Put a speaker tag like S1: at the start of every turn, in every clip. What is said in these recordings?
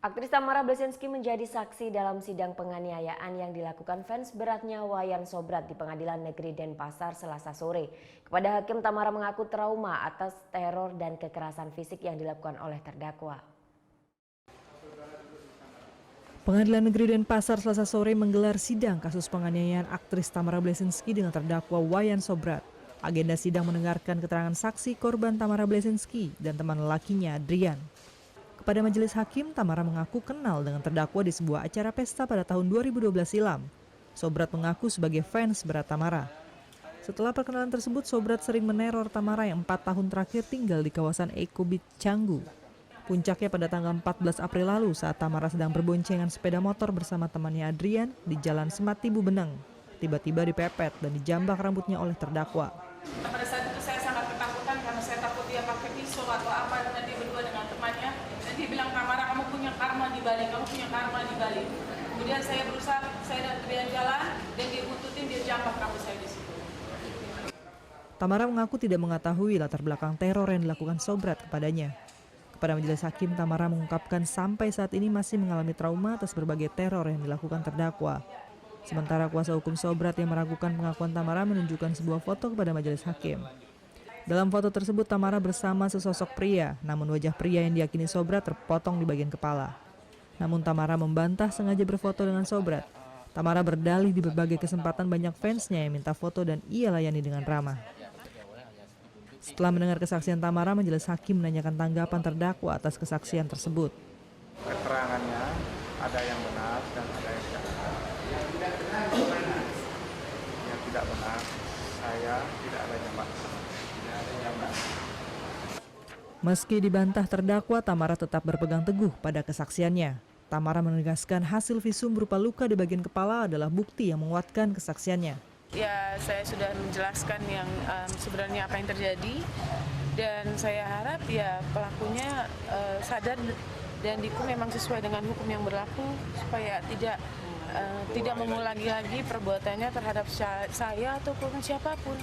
S1: Aktris Tamara Bleszynsky menjadi saksi dalam sidang penganiayaan yang dilakukan fans beratnya Wayan Sobrat di Pengadilan Negeri Denpasar Selasa sore. Kepada hakim, Tamara mengaku trauma atas teror dan kekerasan fisik yang dilakukan oleh terdakwa.
S2: Pengadilan Negeri Denpasar Selasa sore menggelar sidang kasus penganiayaan aktris Tamara Bleszynsky dengan terdakwa Wayan Sobrat. Agenda sidang mendengarkan keterangan saksi korban Tamara Bleszynsky dan teman lelakinya Adrian. Kepada majelis hakim, Tamara mengaku kenal dengan terdakwa di sebuah acara pesta pada tahun 2012 silam. Sobrat mengaku sebagai fans berat Tamara. Setelah perkenalan tersebut, Sobrat sering meneror Tamara yang 4 tahun terakhir tinggal di kawasan Eco Beach, Canggu. Puncaknya pada tanggal 14 April lalu saat Tamara sedang berboncengan sepeda motor bersama temannya Adrian di Jalan Sematibu Beneng. Tiba-tiba dipepet dan dijambak rambutnya oleh terdakwa.
S3: Pada saat itu saya sangat ketakutan karena saya takut dia pakai pisau atau apa dengan dia berdua dengan temannya. Dan dia bilang, Tamara, kamu punya karma di Bali, kamu punya karma di Bali. Kemudian saya berusaha, saya dan Adrian jalan dan dia buntutin, dia jambak rambut saya di situ.
S2: Tamara mengaku tidak mengetahui latar belakang teror yang dilakukan Sobrat kepadanya. Kepada majelis hakim, Tamara mengungkapkan sampai saat ini masih mengalami trauma atas berbagai teror yang dilakukan terdakwa. Sementara kuasa hukum Sobrat yang meragukan pengakuan Tamara menunjukkan sebuah foto kepada majelis hakim. Dalam foto tersebut, Tamara bersama sesosok pria, namun wajah pria yang diyakini Sobrat terpotong di bagian kepala. Namun Tamara membantah sengaja berfoto dengan Sobrat. Tamara berdalih di berbagai kesempatan banyak fansnya yang minta foto dan ia layani dengan ramah. Setelah mendengar kesaksian Tamara, majelis hakim menanyakan tanggapan terdakwa atas kesaksian tersebut.
S4: Keterangannya ada yang benar dan ada yang tidak benar. Yang tidak benar, saya tidak ada yang benar.
S2: Meski dibantah terdakwa, Tamara tetap berpegang teguh pada kesaksiannya. Tamara menegaskan hasil visum berupa luka di bagian kepala adalah bukti yang menguatkan kesaksiannya.
S3: Ya, saya sudah menjelaskan yang sebenarnya apa yang terjadi dan saya harap ya pelakunya sadar dan dihukum memang sesuai dengan hukum yang berlaku supaya tidak mengulangi lagi perbuatannya terhadap saya ataupun siapapun.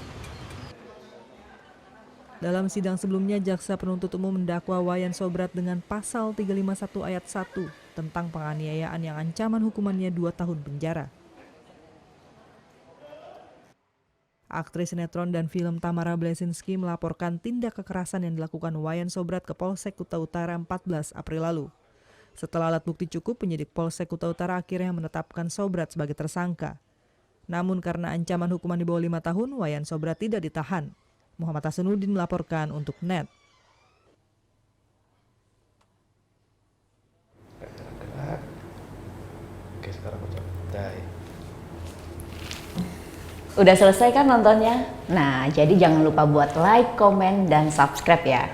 S2: Dalam sidang sebelumnya, jaksa penuntut umum mendakwa Wayan Sobrat dengan pasal 351 ayat 1 tentang penganiayaan yang ancaman hukumannya 2 tahun penjara. Aktris sinetron dan film Tamara Bleszynsky melaporkan tindak kekerasan yang dilakukan Wayan Sobrat ke Polsek Kuta Utara 14 April lalu. Setelah alat bukti cukup, penyidik Polsek Kuta Utara akhirnya menetapkan Sobrat sebagai tersangka. Namun karena ancaman hukuman di bawah 5 tahun, Wayan Sobrat tidak ditahan. Muhammad Hasanuddin melaporkan untuk NET.
S4: Oke, sekarang mulai.
S1: Udah selesai kan nontonnya? Nah, jadi jangan lupa buat like, komen, dan subscribe ya.